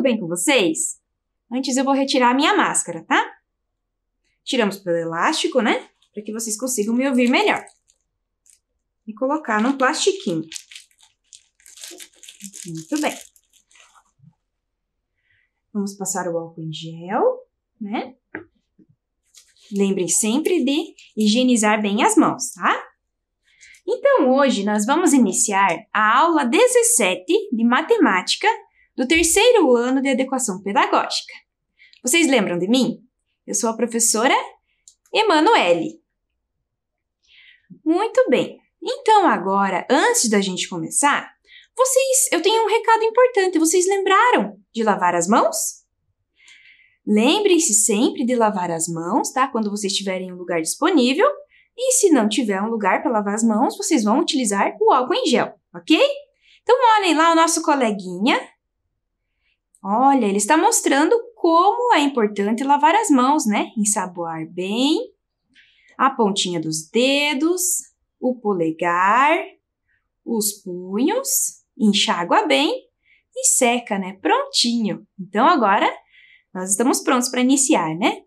bem com vocês? Antes eu vou retirar a minha máscara, tá? Tiramos pelo elástico, né? Para que vocês consigam me ouvir melhor. E colocar num plastiquinho. Muito bem. Vamos passar o álcool em gel, né? Lembrem sempre de higienizar bem as mãos, tá? Então, hoje nós vamos iniciar a aula 17 de matemática do terceiro ano de adequação pedagógica. Vocês lembram de mim? Eu sou a professora Emanuele. Muito bem. Então, agora, antes da gente começar, eu tenho um recado importante. Vocês lembraram de lavar as mãos? Lembrem-se sempre de lavar as mãos, tá? Quando vocês tiverem um lugar disponível. E se não tiver um lugar para lavar as mãos, vocês vão utilizar o álcool em gel, ok? Então, olhem lá o nosso coleguinha. Olha, ele está mostrando como é importante lavar as mãos, né? Ensaboar bem a pontinha dos dedos, o polegar, os punhos, enxágua bem e seca, né? Prontinho. Então, agora, nós estamos prontos para iniciar, né?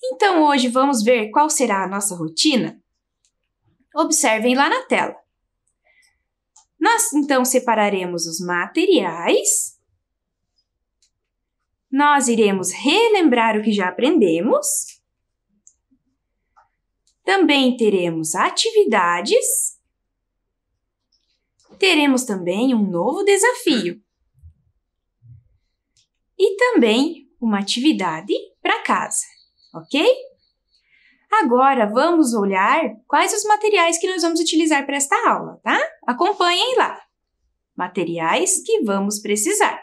Então, hoje vamos ver qual será a nossa rotina? Observem lá na tela. Nós, então, separaremos os materiais. Nós iremos relembrar o que já aprendemos. Também teremos atividades. Teremos também um novo desafio. E também uma atividade para casa, ok? Agora, vamos olhar quais os materiais que nós vamos utilizar para esta aula, tá? Acompanhem lá. Materiais que vamos precisar.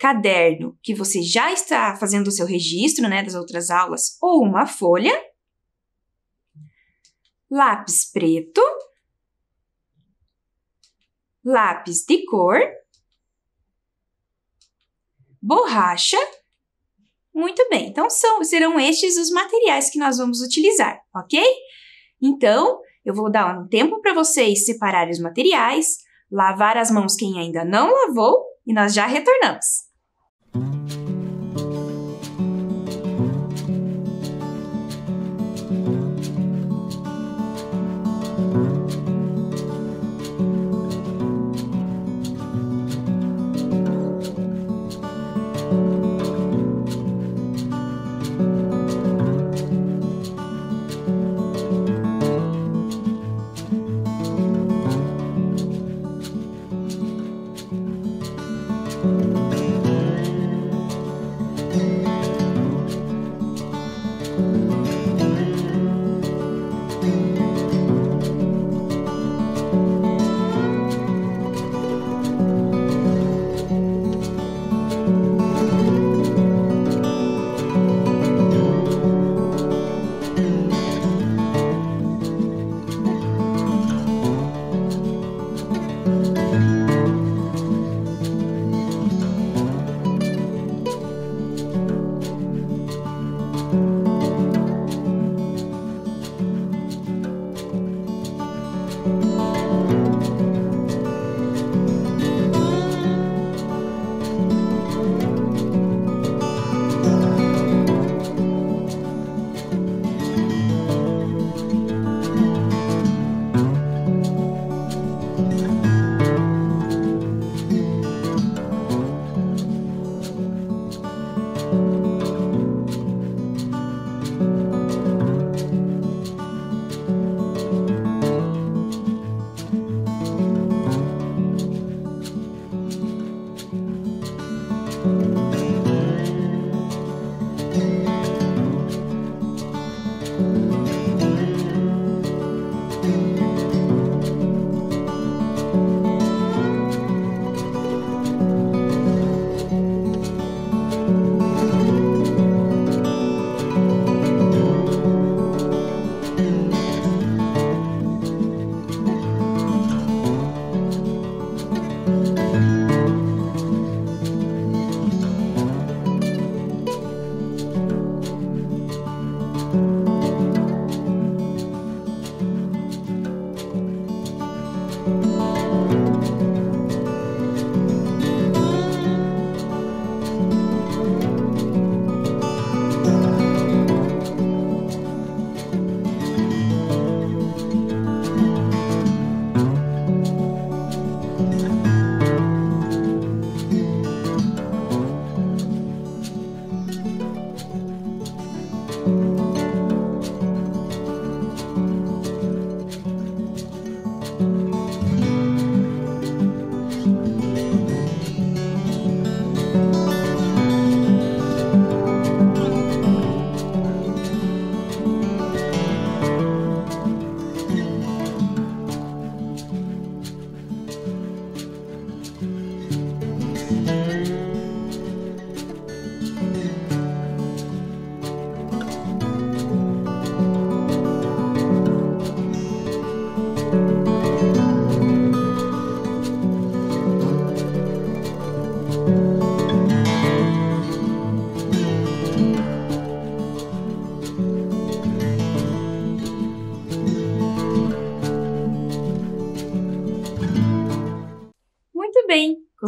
Caderno, que você já está fazendo o seu registro, né, das outras aulas, ou uma folha. Lápis preto. Lápis de cor. Borracha. Muito bem, então serão estes os materiais que nós vamos utilizar, ok? Então, eu vou dar um tempo para vocês separarem os materiais, lavar as mãos quem ainda não lavou e nós já retornamos.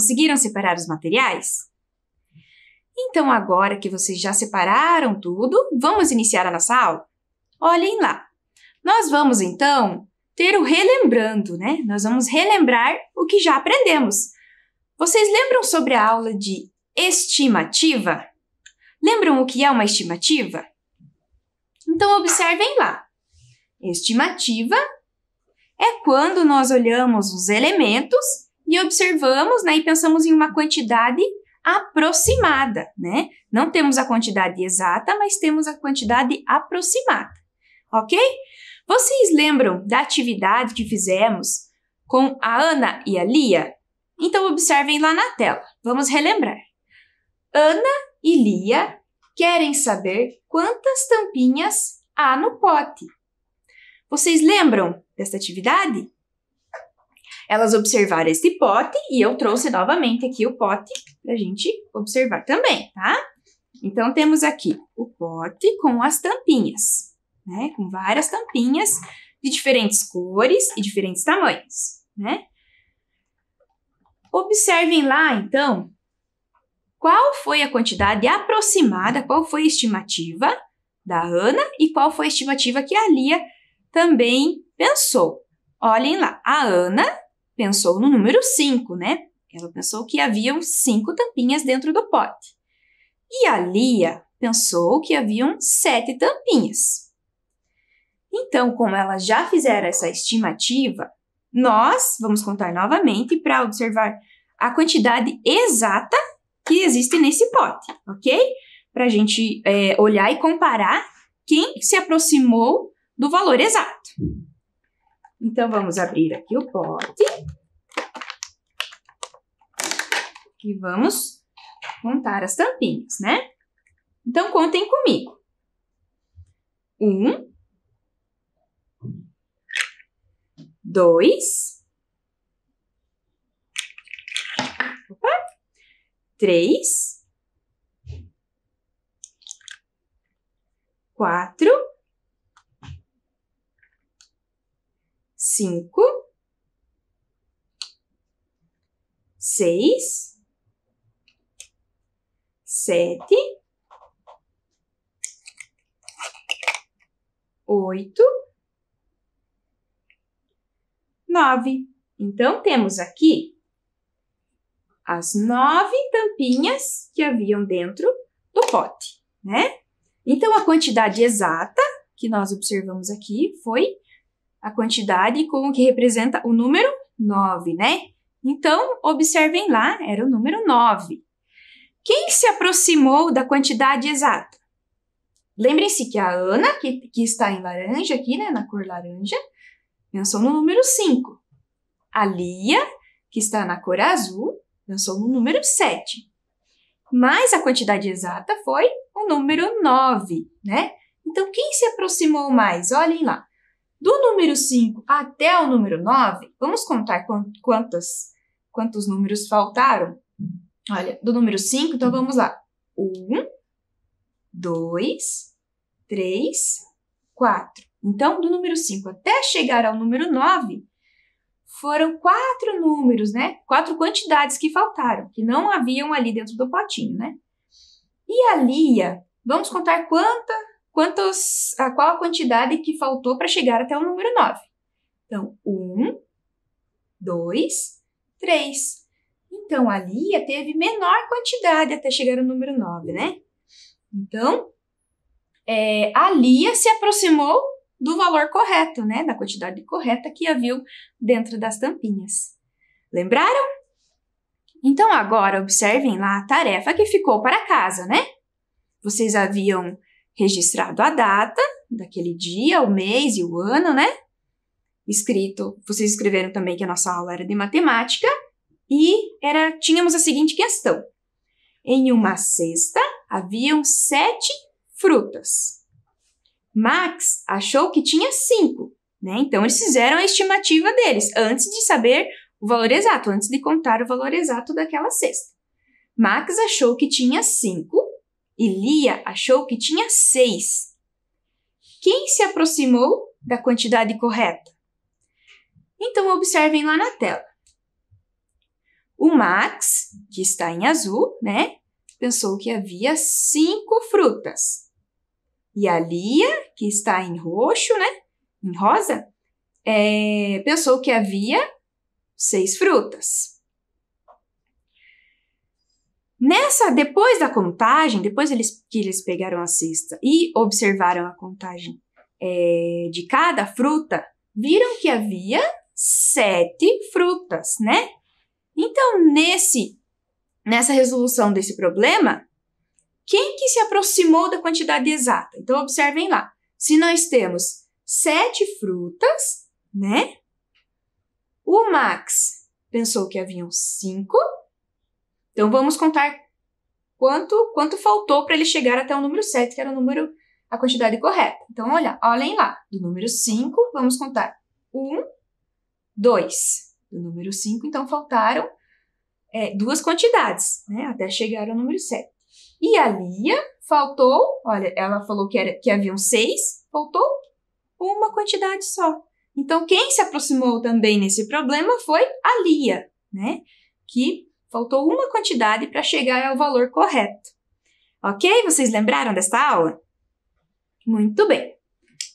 Conseguiram separar os materiais? Então, agora que vocês já separaram tudo, vamos iniciar a nossa aula? Olhem lá. Nós vamos, então, ter o relembrando, né? Nós vamos relembrar o que já aprendemos. Vocês lembram sobre a aula de estimativa? Lembram o que é uma estimativa? Então, observem lá. Estimativa é quando nós olhamos os elementos e observamos, né, e pensamos em uma quantidade aproximada, né? Não temos a quantidade exata, mas temos a quantidade aproximada, ok? Vocês lembram da atividade que fizemos com a Ana e a Lia? Então, observem lá na tela. Vamos relembrar. Ana e Lia querem saber quantas tampinhas há no pote. Vocês lembram dessa atividade? Elas observaram este pote e eu trouxe novamente aqui o pote para a gente observar também, tá? Então, temos aqui o pote com as tampinhas, né? Com várias tampinhas de diferentes cores e diferentes tamanhos, né? Observem lá, então, qual foi a quantidade aproximada, qual foi a estimativa da Ana e qual foi a estimativa que a Lia também pensou. Olhem lá, a Ana pensou no número 5, né? Ela pensou que haviam 5 tampinhas dentro do pote. E a Lia pensou que haviam 7 tampinhas. Então, como elas já fizeram essa estimativa, nós vamos contar novamente para observar a quantidade exata que existe nesse pote, ok? Para a gente olhar e comparar quem se aproximou do valor exato. Então, vamos abrir aqui o pote e vamos contar as tampinhas, né? Então, contem comigo. 1, 2, 3, 4, 5, 6, 7, 8, 9. Então, temos aqui as 9 tampinhas que haviam dentro do pote, né? Então, a quantidade exata que nós observamos aqui foi a quantidade com o que representa o número 9, né? Então, observem lá, era o número 9. Quem se aproximou da quantidade exata? Lembrem-se que a Ana, que está em laranja aqui, né, na cor laranja, pensou no número 5. A Lia, que está na cor azul, pensou no número 7. Mas a quantidade exata foi o número 9, né? Então, quem se aproximou mais? Olhem lá. Do número 5 até o número 9, vamos contar quantos números faltaram? Olha, do número 5, então vamos lá. 1, 2, 3, 4. Então, do número 5 até chegar ao número 9, foram 4 números, né? 4 quantidades que faltaram, que não haviam ali dentro do potinho, né? E a Lia, vamos contar qual a quantidade que faltou para chegar até o número 9. Então, 1, 2, 3. Então, a Lia teve menor quantidade até chegar ao número 9, né? Então, a Lia se aproximou do valor correto, né? Da quantidade correta que havia dentro das tampinhas. Lembraram? Então, agora, observem lá a tarefa que ficou para casa, né? Vocês haviam registrado a data daquele dia, o mês e o ano, né? Vocês escreveram também que a nossa aula era de matemática e tínhamos a seguinte questão. Em uma cesta haviam 7 frutas. Max achou que tinha 5, né? Então, eles fizeram a estimativa deles antes de saber o valor exato, antes de contar o valor exato daquela cesta. Max achou que tinha 5 e Lia achou que tinha 6. Quem se aproximou da quantidade correta? Então, observem lá na tela. O Max, que está em azul, né, pensou que havia 5 frutas. E a Lia, que está em roxo, né, em rosa, pensou que havia 6 frutas. Depois da contagem, depois que eles pegaram a cesta e observaram a contagem de cada fruta, viram que havia 7 frutas, né? Então, nessa resolução desse problema, quem que se aproximou da quantidade exata? Então, observem lá. Se nós temos 7 frutas, né? O Max pensou que haviam 5. Então, vamos contar quanto faltou para ele chegar até o número 7, que era a quantidade correta. Então, olhem lá. Do número 5, vamos contar 1, 2. Do número 5, então, faltaram 2 quantidades, né? Até chegar ao número 7. E a Lia faltou, olha, ela falou que haviam 6, faltou uma quantidade só. Então, quem se aproximou também nesse problema foi a Lia, né? Que faltou uma quantidade para chegar ao valor correto. Ok? Vocês lembraram desta aula? Muito bem.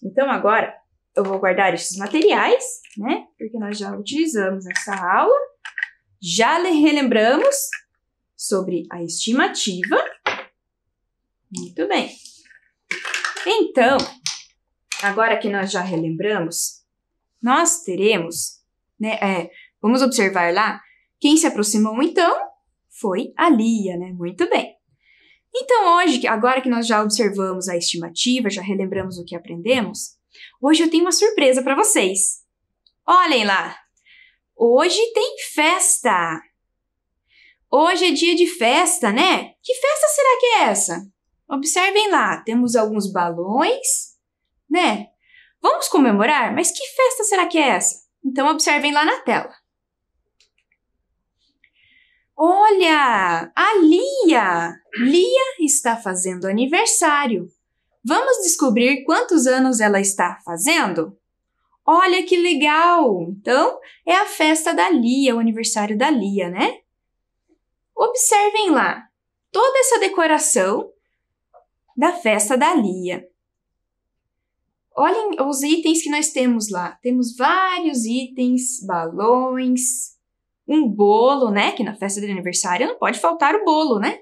Então, agora, eu vou guardar esses materiais, né? Porque nós já utilizamos nessa aula. Já relembramos sobre a estimativa. Muito bem. Então, agora que nós já relembramos, nós teremos, né? Vamos observar lá. Quem se aproximou, então, foi a Lia, né? Muito bem. Então, agora que nós já observamos a estimativa, já relembramos o que aprendemos, hoje eu tenho uma surpresa para vocês. Olhem lá! Hoje tem festa! Hoje é dia de festa, né? Que festa será que é essa? Observem lá, temos alguns balões, né? Vamos comemorar? Mas que festa será que é essa? Então, observem lá na tela. Olha, a Lia! Lia está fazendo aniversário. Vamos descobrir quantos anos ela está fazendo? Olha que legal! Então, é a festa da Lia, o aniversário da Lia, né? Observem lá, toda essa decoração da festa da Lia. Olhem os itens que nós temos lá. Temos vários itens, balões, um bolo, né? Que na festa de aniversário não pode faltar o bolo, né?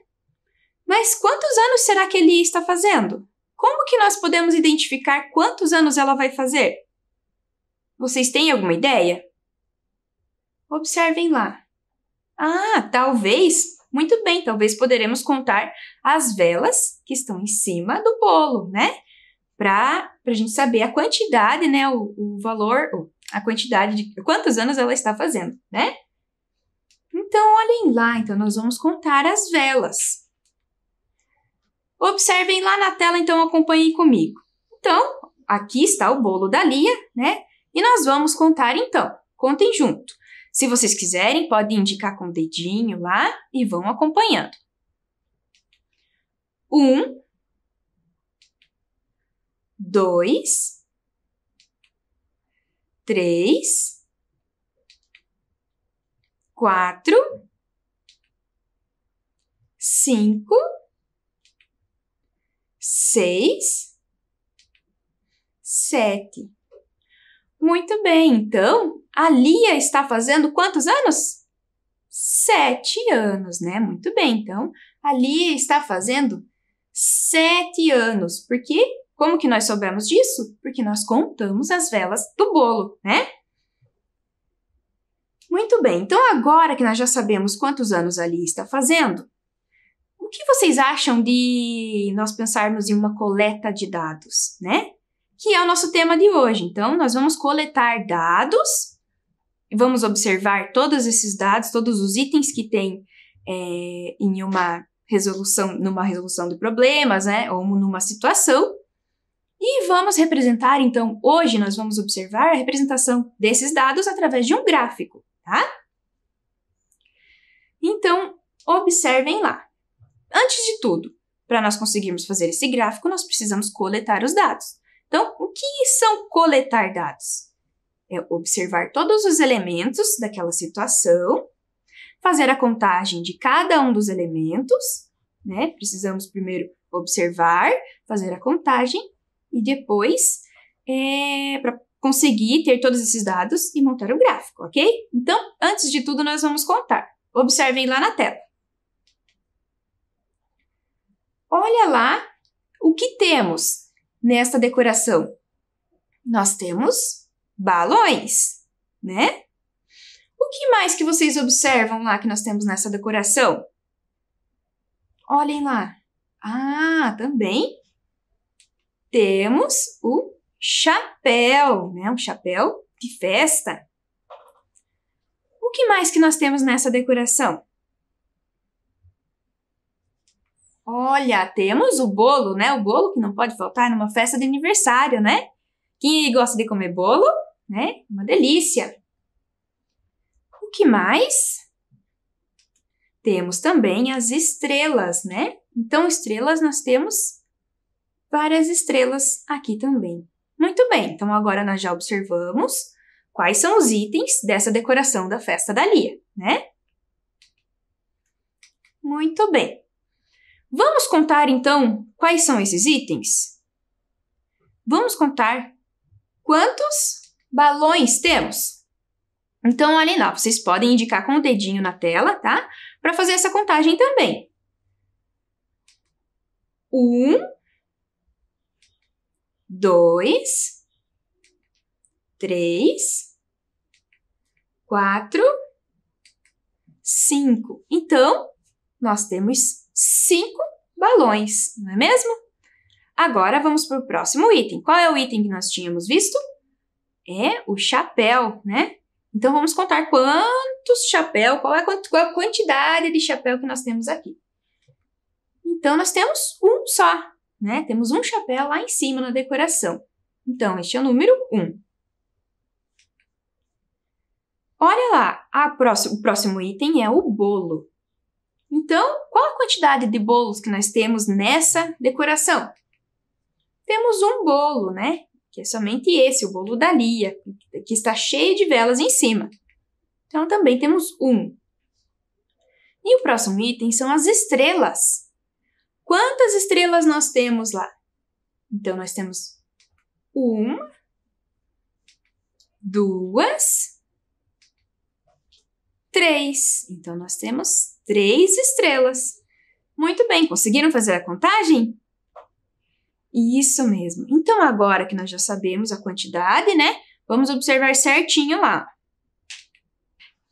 Mas quantos anos será que ele está fazendo? Como que nós podemos identificar quantos anos ela vai fazer? Vocês têm alguma ideia? Observem lá. Muito bem, talvez poderemos contar as velas que estão em cima do bolo, né? Para a gente saber a quantidade, né? O valor, a quantidade de quantos anos ela está fazendo, né? Então, olhem lá, então nós vamos contar as velas. Observem lá na tela, então acompanhem comigo. Então, aqui está o bolo da Lia, né? E nós vamos contar então. Contem junto. Se vocês quiserem, podem indicar com o dedinho lá e vão acompanhando. 1, 2, 3, 4, 5, 6, 7. Muito bem, então, a Lia está fazendo quantos anos? 7 anos, né? Muito bem, então, a Lia está fazendo 7 anos. Por quê? Como que nós soubemos disso? Porque nós contamos as velas do bolo, né? Muito bem, então agora que nós já sabemos quantos anos a Lia está fazendo, o que vocês acham de nós pensarmos em uma coleta de dados, né? Que é o nosso tema de hoje. Então, nós vamos coletar dados, vamos observar todos esses dados, todos os itens que tem numa resolução de problemas, né? Ou numa situação. E vamos representar, então, hoje nós vamos observar a representação desses dados através de um gráfico, tá? Então, observem lá. Antes de tudo, para nós conseguirmos fazer esse gráfico, nós precisamos coletar os dados. Então, o que são coletar dados? É observar todos os elementos daquela situação, fazer a contagem de cada um dos elementos, né? Precisamos primeiro observar, fazer a contagem e depois, para conseguir ter todos esses dados e montar o gráfico, ok? Então, antes de tudo, nós vamos contar. Observem lá na tela. Olha lá o que temos nesta decoração. Nós temos balões, né? O que mais que vocês observam lá que nós temos nessa decoração? Olhem lá. Ah, também temos o chapéu, né? Um chapéu de festa. O que mais que nós temos nessa decoração? Olha, temos o bolo, né? O bolo que não pode faltar numa festa de aniversário, né? Quem gosta de comer bolo, né? Uma delícia. O que mais? Temos também as estrelas, né? Então, estrelas, nós temos várias estrelas aqui também. Muito bem, então agora nós já observamos quais são os itens dessa decoração da festa da Lia, né? Muito bem. Vamos contar, então, quais são esses itens? Vamos contar quantos balões temos. Então, olhem lá, vocês podem indicar com o dedinho na tela, tá? Para fazer essa contagem também. 1, 2, 3, 4, 5. Então, nós temos 5 balões, não é mesmo? Agora, vamos para o próximo item. Qual é o item que nós tínhamos visto? É o chapéu, né? Então, vamos contar quantos chapéus, qual é a quantidade de chapéu que nós temos aqui. Então, nós temos um só, né? Temos um chapéu lá em cima na decoração. Então, este é o número 1. Olha lá, o próximo item é o bolo. Então, qual a quantidade de bolos que nós temos nessa decoração? Temos um bolo, né? Que é somente esse, o bolo da Lia, que está cheio de velas em cima. Então, também temos um. E o próximo item são as estrelas. Quantas estrelas nós temos lá? Então, nós temos 1, 2, 3. Então, nós temos 3 estrelas. Muito bem, conseguiram fazer a contagem? Isso mesmo. Então, agora que nós já sabemos a quantidade, né? Vamos observar certinho lá.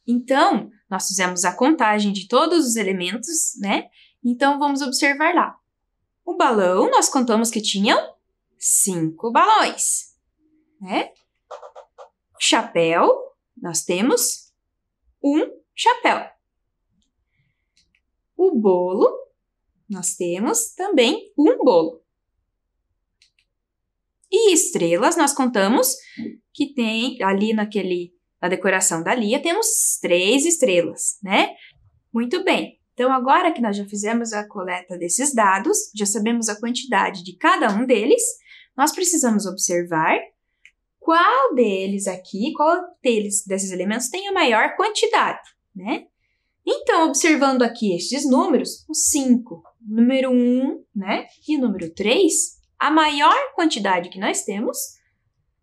Então, nós fizemos a contagem de todos os elementos, né? Então, vamos observar lá. O balão, nós contamos que tinham 5 balões, né? O chapéu, nós temos um chapéu. O bolo, nós temos também um bolo. E estrelas, nós contamos que tem ali na decoração da Lia, temos 3 estrelas, né? Muito bem. Então, agora que nós já fizemos a coleta desses dados, já sabemos a quantidade de cada um deles, nós precisamos observar qual deles aqui, desses elementos tem a maior quantidade, né? Então, observando aqui estes números, o 5, número 1, né? E o número 3, a maior quantidade que nós temos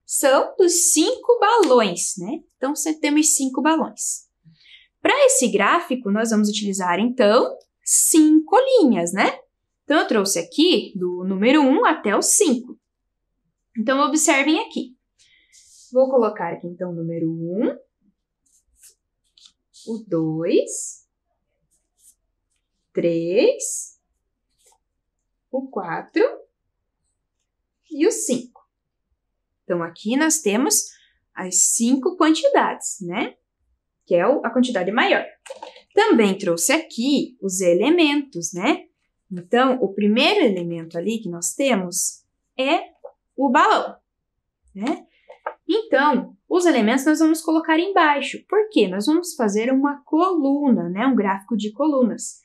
são dos 5 balões, né? Então, temos 5 balões. Para esse gráfico, nós vamos utilizar, então, 5 linhas, né? Então, eu trouxe aqui do número 1 até o 5. Então, observem aqui. Vou colocar aqui, então, o número 1, o 2, 3, o 4 e o 5. Então, aqui nós temos as 5 quantidades, né? Que é a quantidade maior. Também trouxe aqui os elementos, né? Então, o primeiro elemento ali que nós temos é o balão, né? Então, os elementos nós vamos colocar embaixo. Por quê? Nós vamos fazer uma coluna, né? Um gráfico de colunas.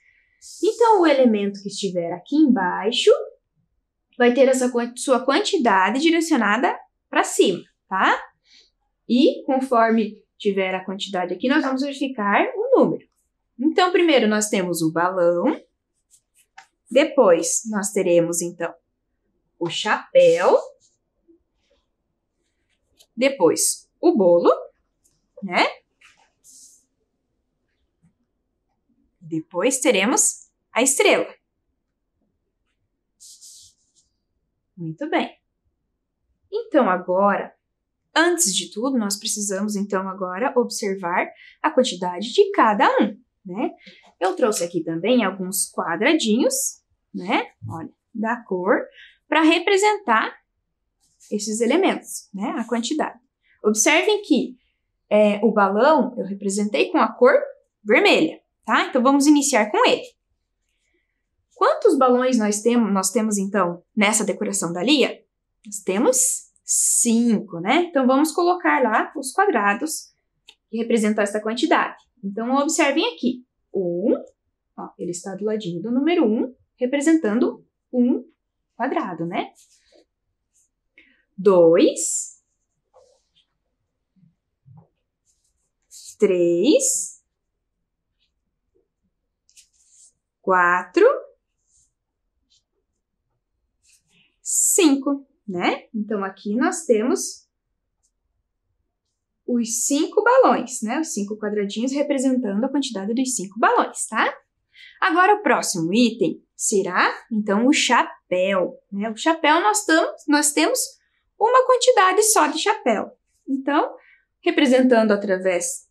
Então, o elemento que estiver aqui embaixo vai ter essa sua quantidade direcionada para cima, tá? E conforme tiver a quantidade aqui, nós vamos verificar o número. Então, primeiro nós temos o balão, depois nós teremos, então, o chapéu, depois o bolo, né? Depois teremos a estrela. Muito bem. Então, agora, antes de tudo, nós precisamos, então, agora observar a quantidade de cada um, né? Eu trouxe aqui também alguns quadradinhos, né? Olha, da cor, para representar esses elementos, né? A quantidade. Observem que o balão eu representei com a cor vermelha, tá? Então, vamos iniciar com ele. Quantos balões nós temos, então, nessa decoração da Lia? Nós temos 5, né? Então, vamos colocar lá os quadrados que representam essa quantidade. Então, observem aqui. 1, ó, ele está do ladinho do número 1, representando 1 quadrado, né? 2, 3, 4, 5, né? Então, aqui nós temos os 5 balões, né? Os 5 quadradinhos representando a quantidade dos 5 balões, tá? Agora, o próximo item será, então, o chapéu, né? O chapéu nós temos uma quantidade só de chapéu. Então, representando através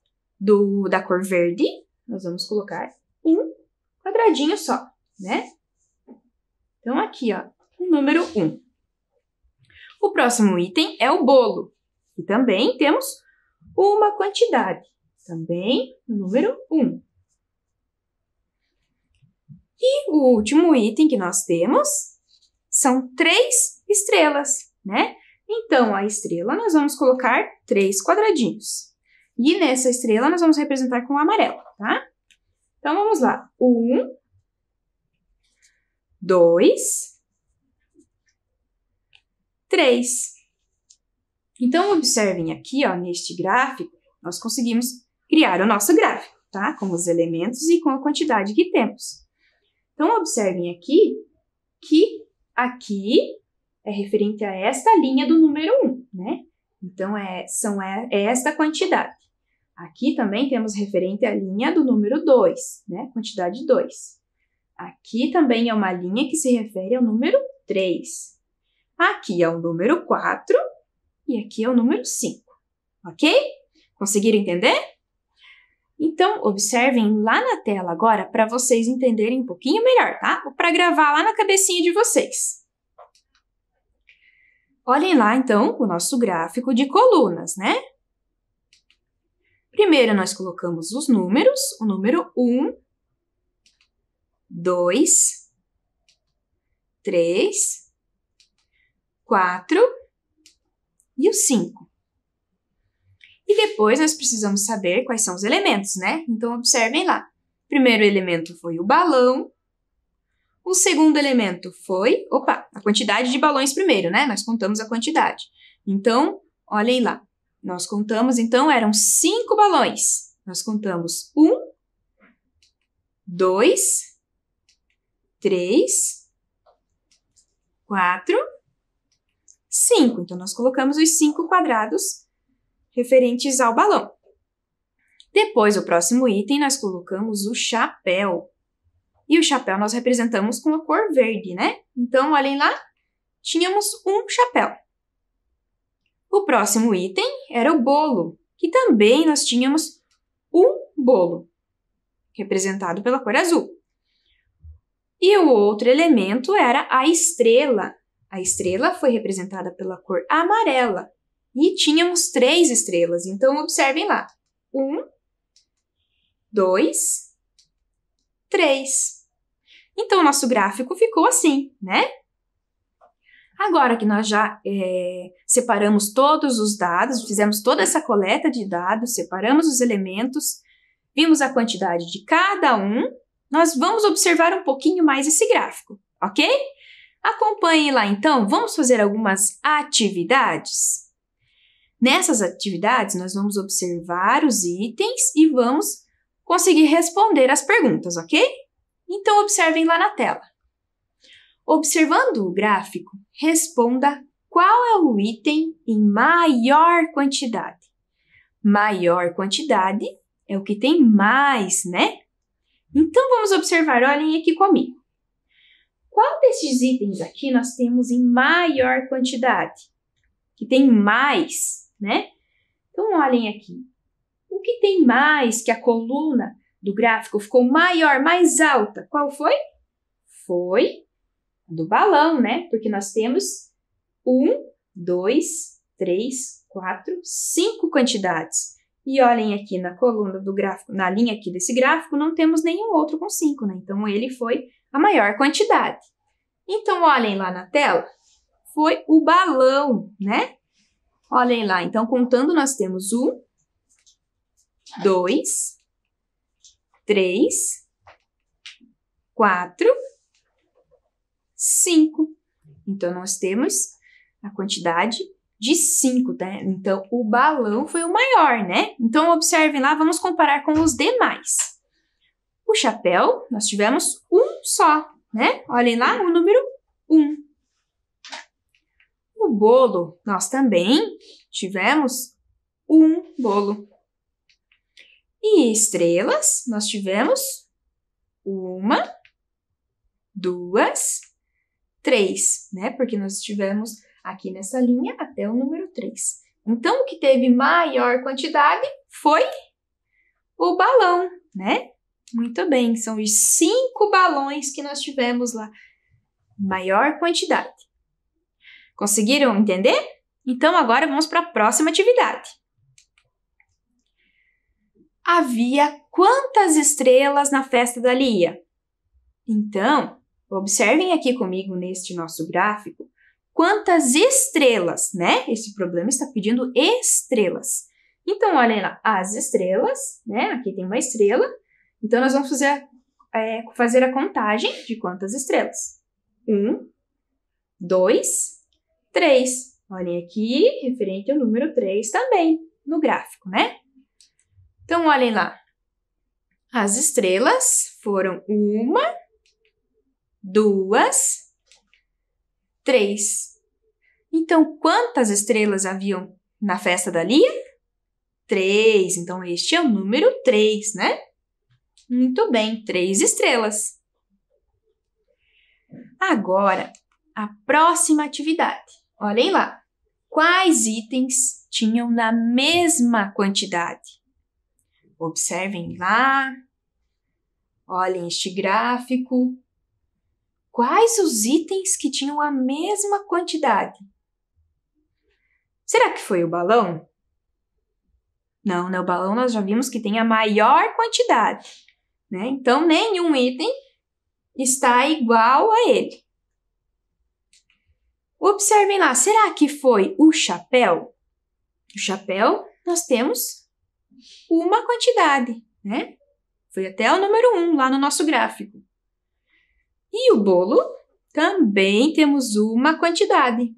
da cor verde, nós vamos colocar um quadradinho só, né? Então, aqui, ó, o número 1. O próximo item é o bolo, e também temos uma quantidade, também o número 1. E o último item que nós temos são 3 estrelas, né? Então, a estrela nós vamos colocar 3 quadradinhos. E nessa estrela nós vamos representar com o amarelo, tá? Então, vamos lá. 1, 2, 3. Então, observem aqui, ó, neste gráfico, nós conseguimos criar o nosso gráfico, tá? Com os elementos e com a quantidade que temos. Então, observem aqui que aqui é referente a esta linha do número 1, né? Então, é esta quantidade. Aqui também temos referente à linha do número 2, né? Quantidade 2. Aqui também é uma linha que se refere ao número 3. Aqui é o número 4 e aqui é o número 5, ok? Conseguiram entender? Então, observem lá na tela agora para vocês entenderem um pouquinho melhor, tá? Ou para gravar lá na cabecinha de vocês. Olhem lá, então, o nosso gráfico de colunas, né? Primeiro, nós colocamos os números, o número 1, 2, 3, 4 e o 5. E depois nós precisamos saber quais são os elementos, né? Então, observem lá. O primeiro elemento foi o balão. O segundo elemento foi, a quantidade de balões primeiro, né? Nós contamos a quantidade. Então, olhem lá. Nós contamos, então, eram 5 balões. Nós contamos 1, 2, 3, 4, 5. Então, nós colocamos os 5 quadrados referentes ao balão. Depois, o próximo item, nós colocamos o chapéu. E o chapéu nós representamos com a cor verde, né? Então, olhem lá, tínhamos um chapéu. O próximo item era o bolo, que também nós tínhamos um bolo, representado pela cor azul. E o outro elemento era a estrela. A estrela foi representada pela cor amarela. E tínhamos 3 estrelas, então observem lá. 1, 2, 3. Então, o nosso gráfico ficou assim, né? Agora que nós já separamos todos os dados, fizemos toda essa coleta de dados, separamos os elementos, vimos a quantidade de cada um, nós vamos observar um pouquinho mais esse gráfico, ok? Acompanhem lá, então, vamos fazer algumas atividades. Nessas atividades, nós vamos observar os itens e vamos conseguir responder as perguntas, ok? Então, observem lá na tela. Observando o gráfico, responda qual é o item em maior quantidade. Maior quantidade é o que tem mais, né? Então, vamos observar, olhem aqui comigo. Qual desses itens aqui nós temos em maior quantidade? Que tem mais, né? Então, olhem aqui. O que tem mais que a coluna do gráfico ficou maior, mais alta? Qual foi? Foi do balão, né? Porque nós temos 1, 2, 3, 4, 5 quantidades. E olhem aqui na coluna do gráfico, na linha aqui desse gráfico, não temos nenhum outro com 5, né? Então, ele foi a maior quantidade. Então, olhem lá na tela, foi o balão, né? Olhem lá, então, contando, nós temos 1, 2, 3, 4, 5. Então, nós temos a quantidade de 5, né? Então, o balão foi o maior, né? Então, observem lá, vamos comparar com os demais. O chapéu, nós tivemos um só, né? Olhem lá, o número 1. O bolo, nós também tivemos um bolo. E estrelas, nós tivemos 1, 2, 3, né? Porque nós tivemos aqui nessa linha até o número 3. Então, o que teve maior quantidade foi o balão, né? Muito bem, são os 5 balões que nós tivemos lá. Maior quantidade. Conseguiram entender? Então, agora vamos para a próxima atividade. Havia quantas estrelas na festa da Lia? Então, observem aqui comigo neste nosso gráfico quantas estrelas, né? Esse problema está pedindo estrelas. Então, olhem lá, as estrelas, né? Aqui tem uma estrela. Então, nós vamos fazer a contagem de quantas estrelas. 1, 2, 3. Olhem aqui, referente ao número 3 também no gráfico, né? Então, olhem lá. As estrelas foram 1, 2, 3. Então, quantas estrelas haviam na festa da Lia? 3. Então, este é o número 3, né? Muito bem, 3 estrelas. Agora, a próxima atividade. Olhem lá. Quais itens tinham na mesma quantidade? Observem lá. Olhem este gráfico. Quais os itens que tinham a mesma quantidade? Será que foi o balão? Não, né? O balão nós já vimos que tem a maior quantidade, né? Então, nenhum item está igual a ele. Observem lá, será que foi o chapéu? O chapéu, nós temos uma quantidade, né? Foi até o número 1 lá no nosso gráfico. E o bolo, também temos uma quantidade.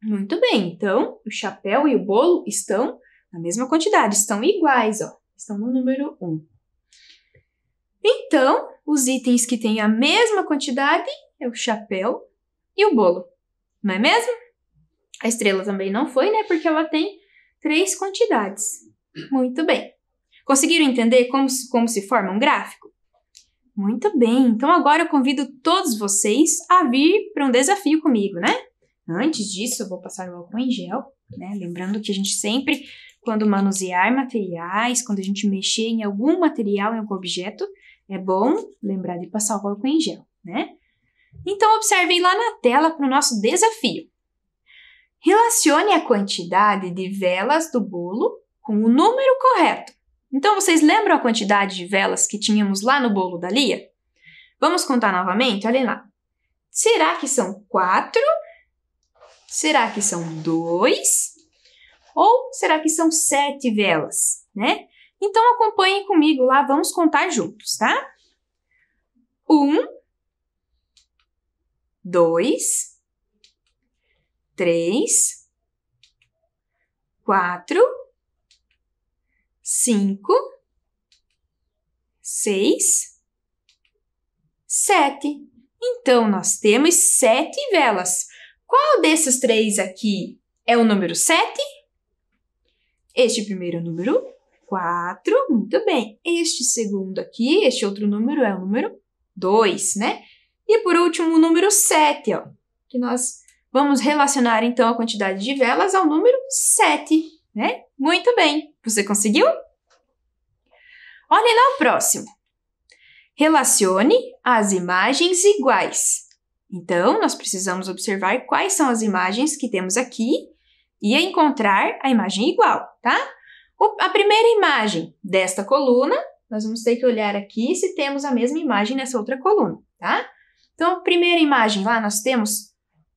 Muito bem, então, o chapéu e o bolo estão na mesma quantidade, estão iguais, ó. Estão no número 1. Então, os itens que têm a mesma quantidade é o chapéu e o bolo. Não é mesmo? A estrela também não foi, né? Porque ela tem 3 quantidades. Muito bem. Conseguiram entender como se forma um gráfico? Muito bem. Então, agora eu convido todos vocês a vir para um desafio comigo, né? Antes disso, eu vou passar o álcool em gel, né? Lembrando que a gente sempre, quando manusear materiais, quando a gente mexer em algum material, em algum objeto, é bom lembrar de passar o álcool em gel, né? Então, observem lá na tela para o nosso desafio. Relacione a quantidade de velas do bolo com o número correto. Então, vocês lembram a quantidade de velas que tínhamos lá no bolo da Lia? Vamos contar novamente? Olhem lá. Será que são 4? Será que são 2? Ou será que são 7 velas, né? Então, acompanhem comigo lá, vamos contar juntos, tá? 1, 2, 3, 4, 5, 6, 7. Então, nós temos 7 velas. Qual desses 3 aqui é o número 7? Este primeiro é o número 4. Muito bem. Este segundo aqui, este outro número é o número 2, né? E por último, o número 7, ó, que nós vamos relacionar, então, a quantidade de velas ao número 7, né? Muito bem. Você conseguiu? Olhem lá o próximo. Relacione as imagens iguais. Então, nós precisamos observar quais são as imagens que temos aqui e encontrar a imagem igual, tá? A primeira imagem desta coluna, nós vamos ter que olhar aqui se temos a mesma imagem nessa outra coluna, tá? Então, a primeira imagem lá, nós temos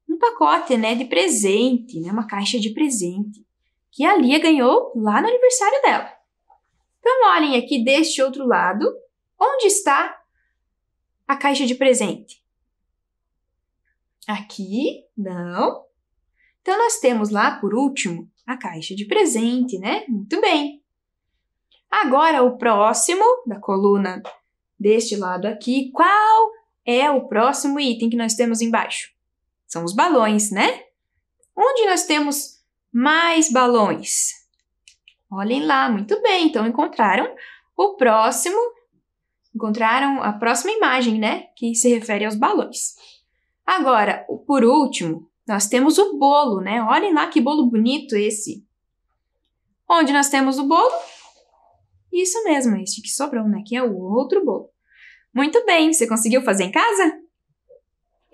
um pacote, né, de presente, né, uma caixa de presente, que a Lia ganhou lá no aniversário dela. Então, olhem aqui deste outro lado, onde está a caixa de presente? Aqui? Não. Então, nós temos lá, por último, a caixa de presente, né? Muito bem. Agora, o próximo da coluna deste lado aqui, qual é o próximo item que nós temos embaixo? São os balões, né? Onde nós temos mais balões? Olhem lá, muito bem. Então, encontraram a próxima imagem, né? Que se refere aos balões. Agora, por último, nós temos o bolo, né? Olhem lá que bolo bonito esse. Onde nós temos o bolo? Isso mesmo, este que sobrou, né? Que é o outro bolo. Muito bem, você conseguiu fazer em casa?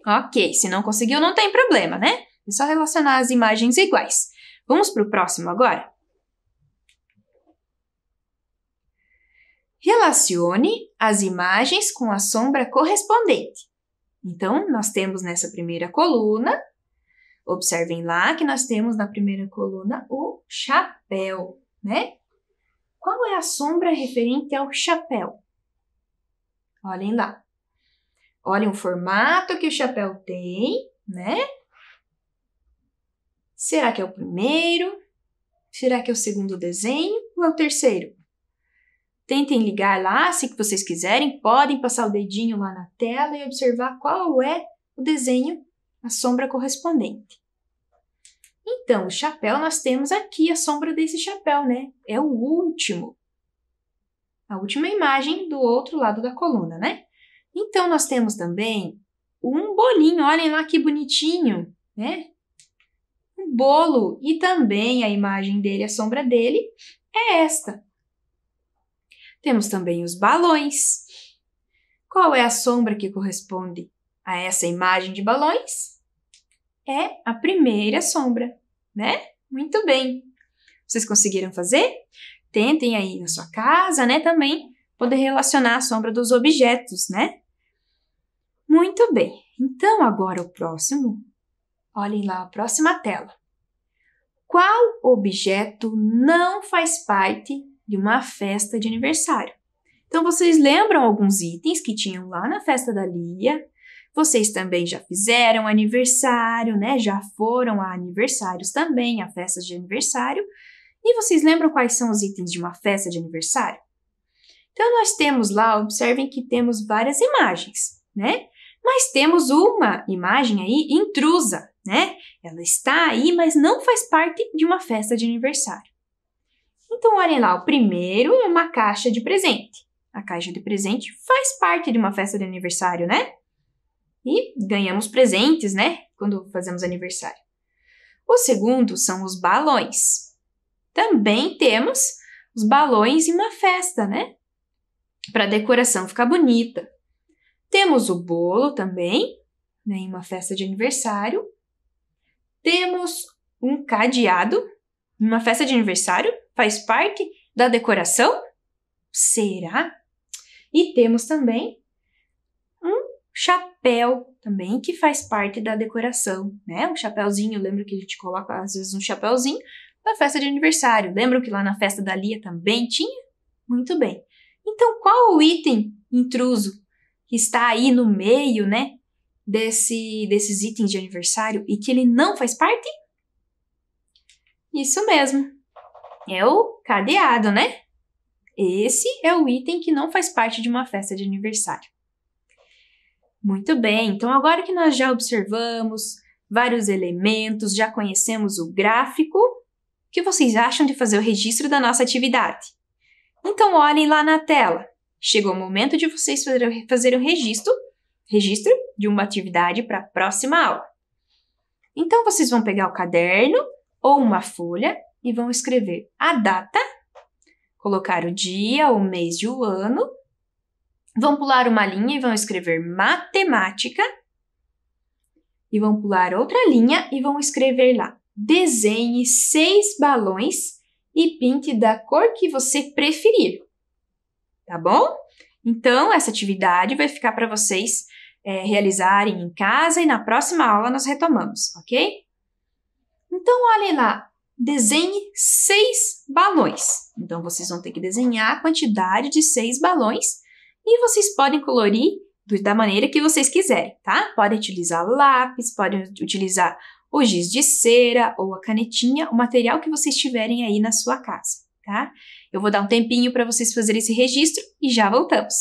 Ok, se não conseguiu, não tem problema, né? É só relacionar as imagens iguais. Vamos para o próximo agora? Relacione as imagens com a sombra correspondente. Então, nós temos nessa primeira coluna, observem lá que nós temos na primeira coluna o chapéu, né? Qual é a sombra referente ao chapéu? Olhem lá. Olhem o formato que o chapéu tem, né? Será que é o primeiro? Será que é o segundo desenho ou é o terceiro? Tentem ligar lá, se vocês quiserem, podem passar o dedinho lá na tela e observar qual é o desenho, a sombra correspondente. Então, o chapéu, nós temos aqui a sombra desse chapéu, né? É o último. A última imagem do outro lado da coluna, né? Então, nós temos também um bolinho, olhem lá que bonitinho, né? Um bolo e também a imagem dele, a sombra dele, é esta. Temos também os balões. Qual é a sombra que corresponde a essa imagem de balões? É a primeira sombra, né? Muito bem. Vocês conseguiram fazer? Tentem aí na sua casa, né? Também poder relacionar a sombra dos objetos, né? Muito bem. Então, agora o próximo. Olhem lá a próxima tela. Qual objeto não faz parte de uma festa de aniversário? Então, vocês lembram alguns itens que tinham lá na festa da Lia? Vocês também já fizeram aniversário, né? Já foram a aniversários também, a festas de aniversário. E vocês lembram quais são os itens de uma festa de aniversário? Então, nós temos lá, observem que temos várias imagens, né? Mas temos uma imagem aí intrusa, né? Ela está aí, mas não faz parte de uma festa de aniversário. Então, olhem lá, o primeiro é uma caixa de presente. A caixa de presente faz parte de uma festa de aniversário, né? E ganhamos presentes, né? Quando fazemos aniversário. O segundo são os balões. Também temos os balões em uma festa, né? Para a decoração ficar bonita. Temos o bolo também, né? Em uma festa de aniversário. Temos um cadeado em uma festa de aniversário. Faz parte da decoração? Será? E temos também um chapéu também que faz parte da decoração, né? Um chapéuzinho, lembra que a gente coloca às vezes um chapéuzinho na festa de aniversário. Lembram que lá na festa da Lia também tinha? Muito bem. Então, qual o item intruso que está aí no meio, né? Desses itens de aniversário e que ele não faz parte? Isso mesmo. É o cadeado, né? Esse é o item que não faz parte de uma festa de aniversário. Muito bem, então agora que nós já observamos vários elementos, já conhecemos o gráfico, o que vocês acham de fazer o registro da nossa atividade? Então olhem lá na tela. Chegou o momento de vocês fazerem o registro de uma atividade para a próxima aula. Então vocês vão pegar o caderno ou uma folha e vão escrever a data, colocar o dia, o mês e o ano. Vão pular uma linha e vão escrever matemática. E vão pular outra linha e vão escrever lá: desenhe 6 balões e pinte da cor que você preferir. Tá bom? Então, essa atividade vai ficar para vocês realizarem em casa e na próxima aula nós retomamos, ok? Então, olhem lá. Desenhe 6 balões. Então, vocês vão ter que desenhar a quantidade de 6 balões e vocês podem colorir da maneira que vocês quiserem, tá? Podem utilizar lápis, podem utilizar o giz de cera ou a canetinha, o material que vocês tiverem aí na sua casa, tá? Eu vou dar um tempinho para vocês fazerem esse registro e já voltamos.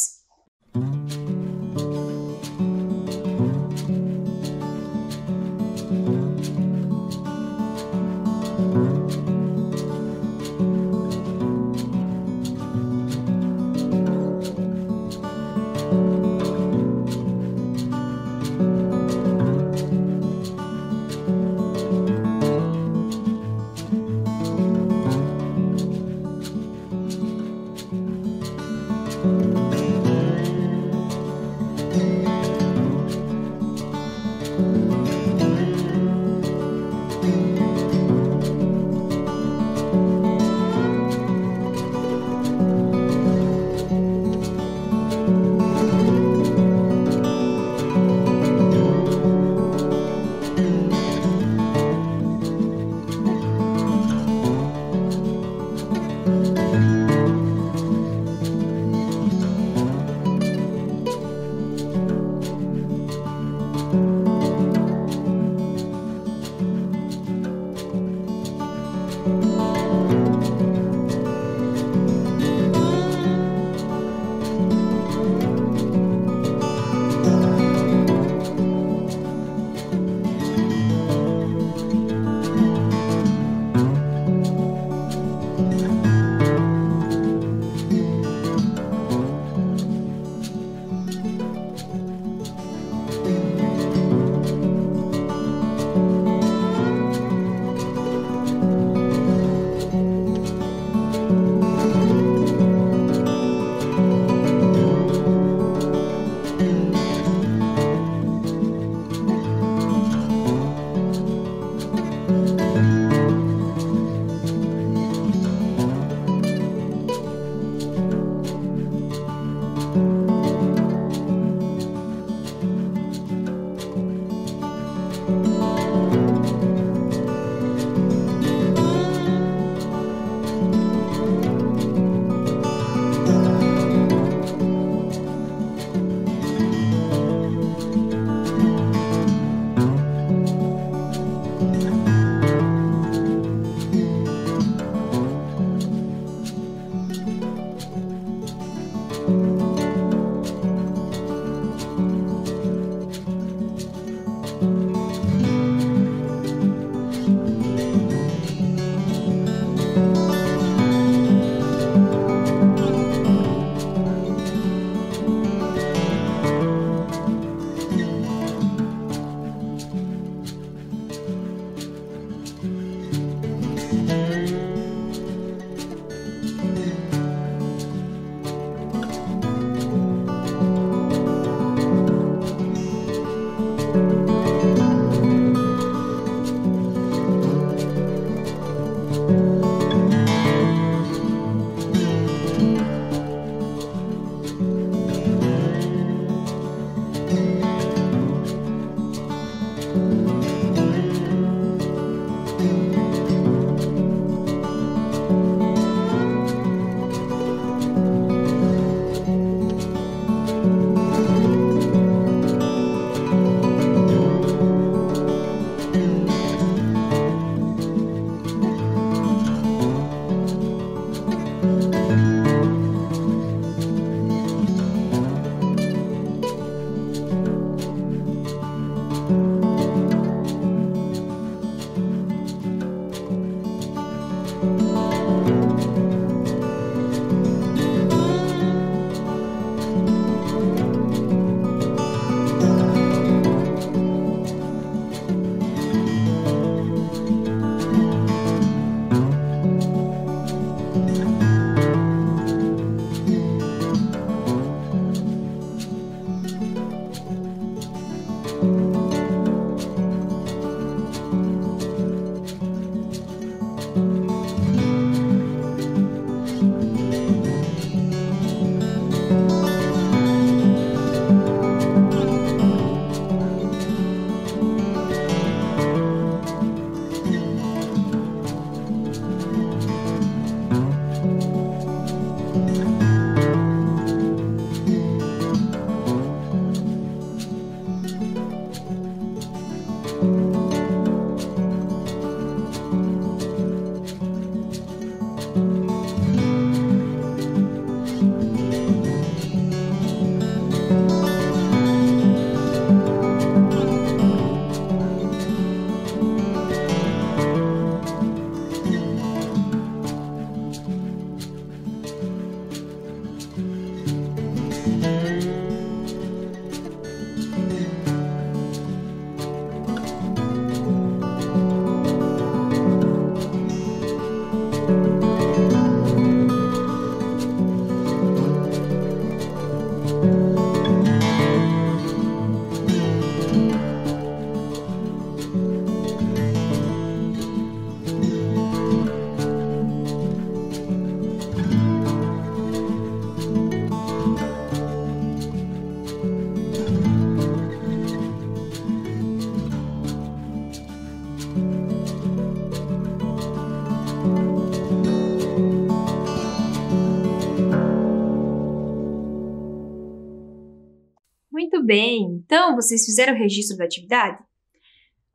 bem. Então, vocês fizeram o registro da atividade?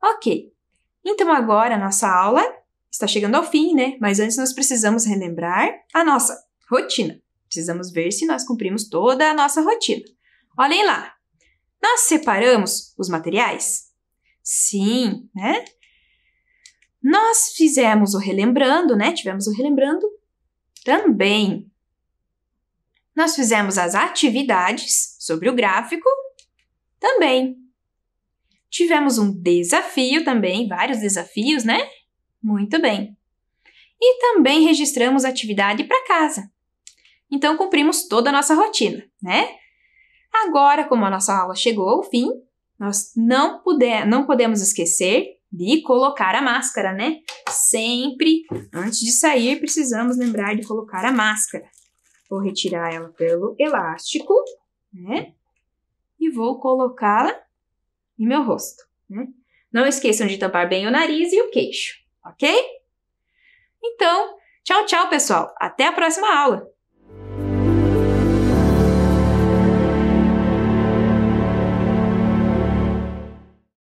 Ok. Então, agora a nossa aula está chegando ao fim, né? Mas antes nós precisamos relembrar a nossa rotina. Precisamos ver se nós cumprimos toda a nossa rotina. Olhem lá. Nós separamos os materiais? Sim, né? Nós fizemos o relembrando, né? Tivemos o relembrando também. Nós fizemos as atividades sobre o gráfico também. Tivemos um desafio também, vários desafios, né? Muito bem. E também registramos a atividade para casa. Então, cumprimos toda a nossa rotina, né? Agora, como a nossa aula chegou ao fim, nós não podemos esquecer de colocar a máscara, né? Sempre, antes de sair, precisamos lembrar de colocar a máscara. Vou retirar ela pelo elástico, né? E vou colocá-la em meu rosto, né? Não esqueçam de tampar bem o nariz e o queixo, ok? Então, tchau, tchau, pessoal. Até a próxima aula!